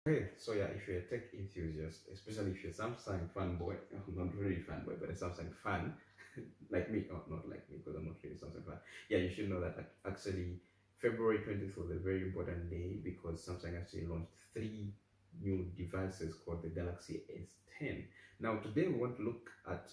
Okay, so yeah, if you're a tech enthusiast, especially if you're Samsung fanboy, not really fanboy, but a Samsung fan, like me, or not like me because I'm not really a Samsung fan. Yeah, you should know that actually February 20th was a very important day because Samsung actually launched three new devices called the Galaxy S10. Now today we want to look at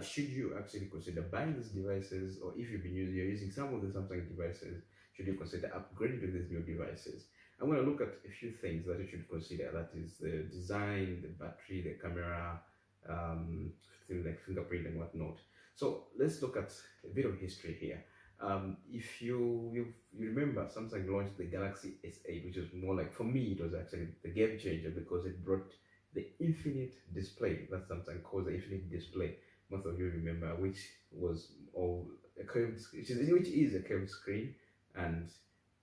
should you actually consider buying these devices, or if you're using some of the Samsung devices, should you consider upgrading to these new devices? I'm going to look at a few things that you should consider. That is the design, the battery, the camera, um, things like fingerprint and whatnot. So let's look at a bit of history here. If you remember, Samsung launched the Galaxy S8, which is more like, for me, it was actually the game changer because it brought the infinite display that Samsung calls the infinite display. Most of you remember, which was all a curved, which is a curved screen, and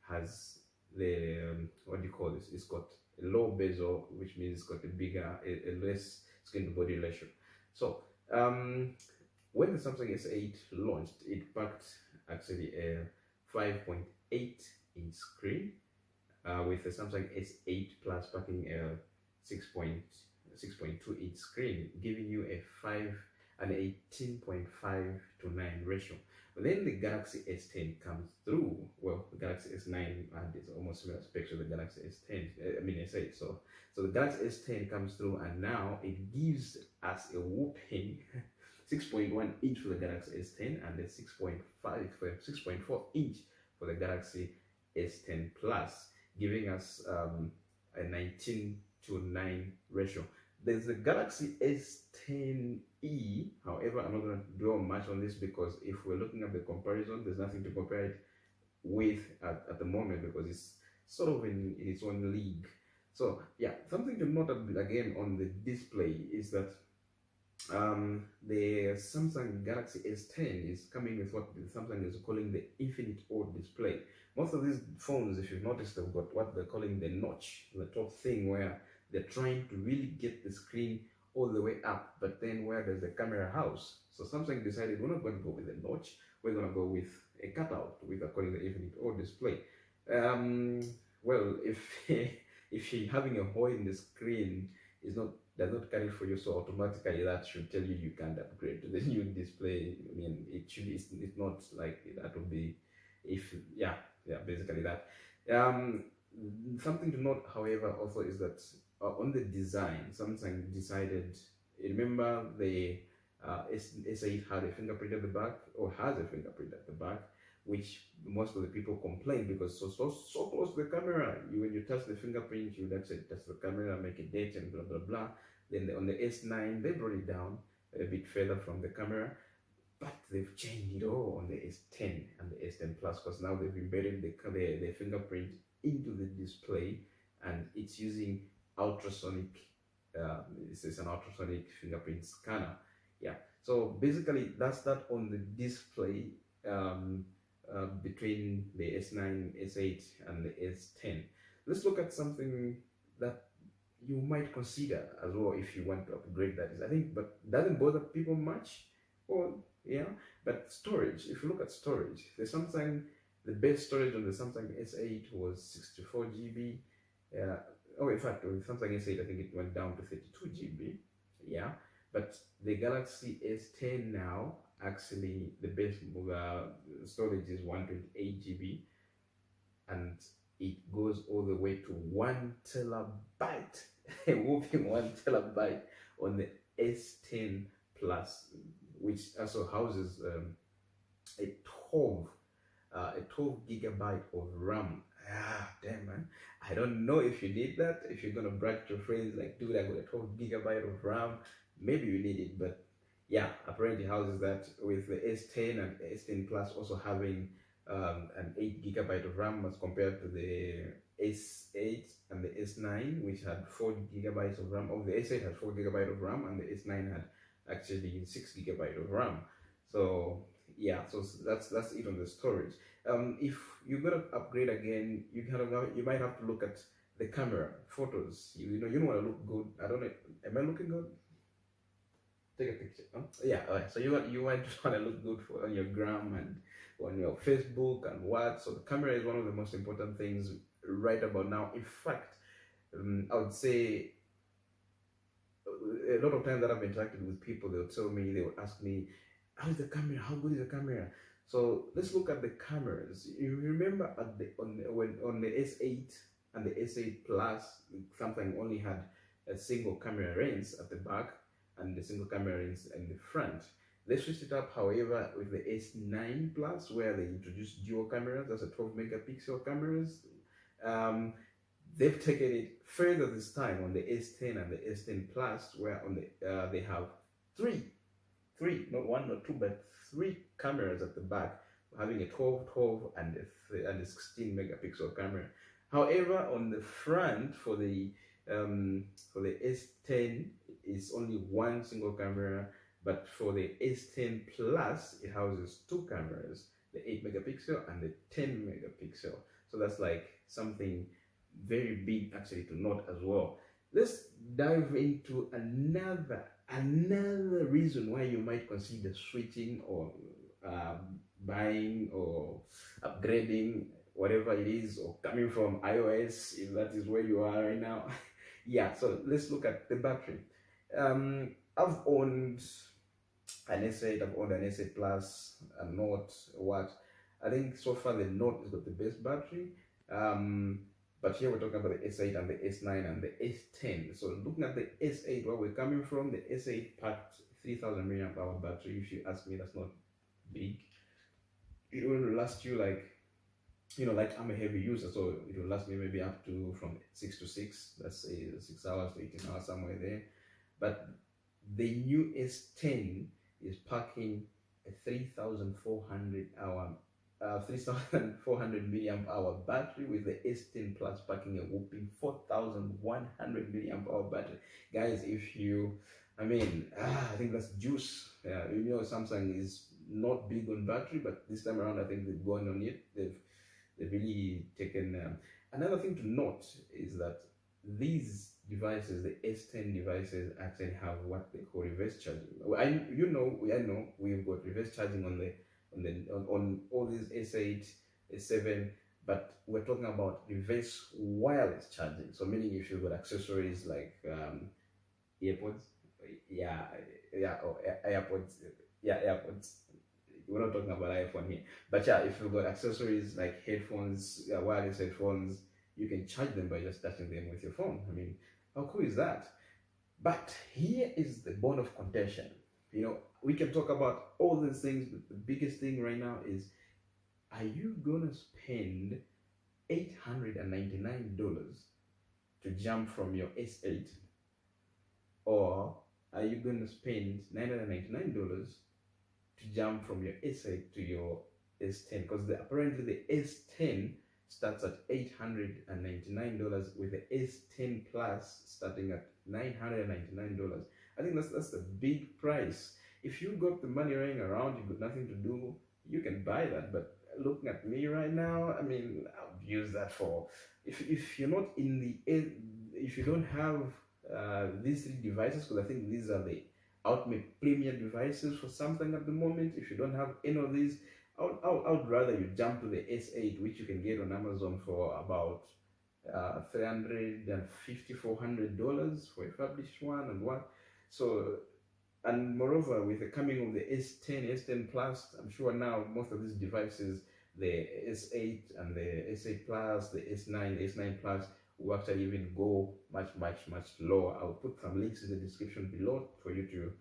has the what do you call this? It's got a low bezel, which means it's got a less screen to body ratio. So when the Samsung S8 launched, it packed actually a 5.8-inch screen with the Samsung S8 Plus packing a 6.2-inch screen, giving you a 5 and 18.5 to 9 ratio. But then the Galaxy S10 comes through. Well, the Galaxy S9 had this almost similar specs to the Galaxy S10. I mean S8. So the Galaxy S10 comes through, and now it gives us a whooping 6.1 inch for the Galaxy S10 and the 6.4 inch for the Galaxy S10 Plus, giving us a 19 to 9 ratio. There's the Galaxy S10e. However, I'm not going to dwell much on this because if we're looking at the comparison, there's nothing to compare it with at the moment because it's sort of in its own league. So yeah, something to note again on the display is that the Samsung Galaxy S10 is coming with what Samsung is calling the infinite O display. Most of these phones, if you've noticed, they've got what they're calling the notch, the top thing where they're trying to really get the screen all the way up, but then where does the camera house? So Samsung decided we're not going to go with a notch, we're going to go with a cutout, with calling the infinite O display. Well, if if having a hole in the screen does not carry for you, so automatically that should tell you you can't upgrade to the new display. I mean, it's not like that would be, if basically that. Something to note, however, also is that on the design, Samsung decided. Remember, the S8 had a fingerprint at the back, or has a fingerprint at the back, which most of the people complain because so close to the camera. When you touch the fingerprint, you would actually touch the camera, make a date, and blah blah blah. Then on the S9, they brought it down a bit further from the camera, but they've changed it all on the S10 and the S10 Plus because now they've embedded the fingerprint into the display, and it's using ultrasonic. This is an ultrasonic fingerprint scanner. Yeah. So basically, that's that on the display. Between the S9, S8, and the S10. Let's look at something that you might consider as well if you want to upgrade that. I think, but doesn't bother people much. Or yeah, but storage. If you look at storage, the best storage on the Samsung S8 was 64 GB. In fact, with Samsung S8, I think it went down to 32 GB. Yeah, but the Galaxy S10 now, actually the best storage is 128 GB, and it goes all the way to 1 terabyte, a whopping 1 terabyte on the S10 Plus, which also houses a 12 gigabyte of RAM. Damn, man, I don't know if you need that. If you're gonna brag to your friends like, dude, I got a 12 gigabyte of RAM, maybe you need it. But yeah, apparently houses that, with the S10 and S10 Plus also having an 8 gigabyte of RAM as compared to the S8 and the S9, which had 4 gigabytes of RAM. The S8 had 4 gigabyte of RAM, and the S9 had actually 6 gigabyte of RAM. So yeah, so that's it on the storage. If you're gonna upgrade again, you might have to look at the camera, photos. You don't want to look good. I don't know. Am I looking good? Take a picture. Huh? Yeah. All right. So you might want to look good on your gram and on your Facebook and what. So the camera is one of the most important things right about now. In fact, I would say a lot of times that I've interacted with people, they'll tell me, they would ask me, how is the camera? How good is the camera? So let's look at the cameras. You remember at the when on the S8 and the S8 Plus, Samsung only had a single camera lens at the back and the single camera lens in the front. They switched it up, however, with the S9 Plus, where they introduced dual cameras. That's a 12 megapixel cameras. Um, They've taken it further this time on the S10 and the S10 Plus, where on the they have three, not one, not two, but three cameras at the back, having a 12, and a 16 megapixel camera. However, on the front for the S10, it's only one single camera, but for the S10 Plus, it houses two cameras, the 8 megapixel and the 10 megapixel. So that's like something very big actually to note as well. Let's dive into another reason why you might consider switching or buying or upgrading, whatever it is, or coming from iOS if that is where you are right now. Yeah, so let's look at the battery. I've owned an S8, I've owned an S8 Plus, a Note, what. I think so far the Note has got the best battery. But here we're talking about the S8 and the S9 and the S10. So looking at the S8, where we're coming from, the S8 packed 3000 milliamp hour battery. If you ask me, that's not big. It will last you like, like I'm a heavy user, so it will last me maybe up to from 6 to 6, let's say 6 hours to 18 hours, somewhere there. But the new S10 is packing a 3,400 milliamp hour battery, with the S10 Plus packing a whooping 4,100 milliamp hour battery. Guys, I think that's juice. Samsung is not big on battery, but this time around I think they've gone on it. They've really taken. Another thing to note is that these devices, the S10 devices, actually have what they call reverse charging. I know we've got reverse charging on all these S8, S7, but we're talking about reverse wireless charging. So meaning if you've got accessories like earpods, or AirPods, AirPods. We're not talking about iPhone here, but yeah, if you've got accessories like headphones, wireless headphones, you can charge them by just touching them with your phone. I mean, how cool is that? But here is the bone of contention. We can talk about all these things, but the biggest thing right now is, are you gonna spend $899 to jump from your S8, or are you gonna spend $999 to jump from your S8 to your S10? Because apparently the S10 starts at $899, with the S10 Plus starting at $999. I think that's the big price. If you got the money lying around, you got nothing to do, you can buy that. But looking at me right now, I mean, I'll use that for, if you're not if you don't have these three devices, because I think these are the ultimate premium devices for Samsung at the moment. If you don't have any of these, I would rather you jump to the S8, which you can get on Amazon for about $350, $400 for a published one, and what. So, and moreover, with the coming of the S10, S10 Plus, I'm sure now most of these devices, the S8 and the S8 Plus, the S9, the S9 Plus, will actually even go much lower. I'll put some links in the description below for you to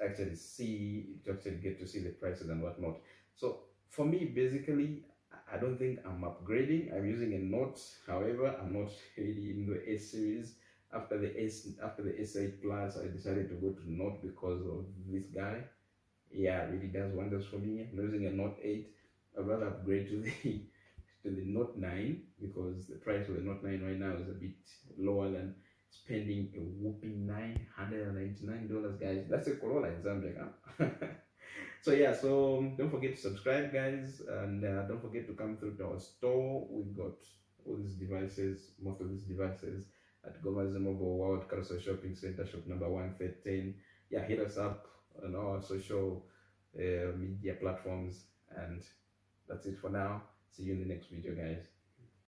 actually get to see the prices and whatnot. So for me, basically, I don't think I'm upgrading. I'm using a Note. However, I'm not really in the S series. After the S8 Plus, I decided to go to Note because of this guy. Yeah, it really does wonders for me. I'm using a Note 8. I'd rather upgrade to the Note 9, because the price of the Note 9 right now is a bit lower than spending a whooping $999, guys. That's a Corolla in Zambia. Huh? So yeah, so don't forget to subscribe, guys, and don't forget to come through to our store. We've got all these devices, most of these devices, at Goma's Mobile World Carousel Shopping Center, shop number 113. Yeah, hit us up on our social media platforms, and that's it for now. See you in the next video, guys.